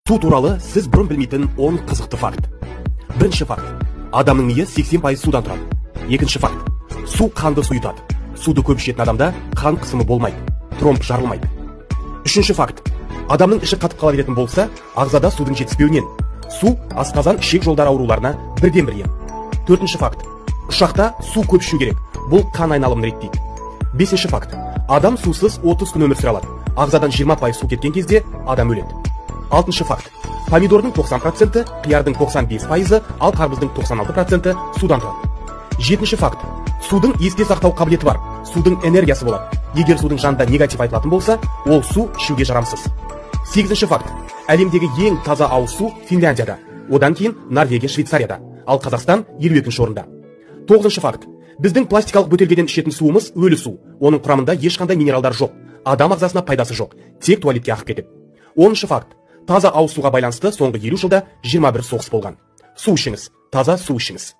Су туралы сіз бұрын білмейтін 10 қызықты факт. Бірінші факт. Адамның миы 80% судан тұрады. Екінші факт. Су қанды сұйытады. Суды көп ішетін адамда қан қысымы болмайды, тромб жарылмайды. Үшінші факт. Адамның іші қатып қала беретін болса, ағзада судың жетіспеуінен су асқазан ішек жолдары ауруларына бірден-бір ем. Төртінші факт. Ұшақта су көп ішу керек. Бұл қан айналымын реттейді. Бесінші факт. Адам сусыз 30 күн өмір сүре алады. Ағзадан 20% су кеткен кезде адам өледі. Алтыншы факт. Помидордың 90%, қиярдың 95%, ал қарбыздың 96% судан тұрады. Жетінші факт. Судың есте сақтау қабілеті бар. Судың энергиясы болады. Егер судың жанында негатив айтылатын болса, ол су ішуге жарамсыз. Сегізінші факт. Әлемдегі ең таза ауыз су Финляндияда. Одан кейін Норвегия, Швейцарияда. Ал Қазақстан 52-ші орында. Тоғызыншы факт. Біздің пластикалық бөтелкеден ішетін суымыз өлі су. Оның құрамында ешқандай минералдар жоқ. Адам ағзасына пайдасы жоқ. Тек туалетке ағып кетеді. Оныншы факт. Таза ауыз суға байланысты соңғы 50 жылда 21 соғыс болған. Су ішіңіз, таза су ішіңіз.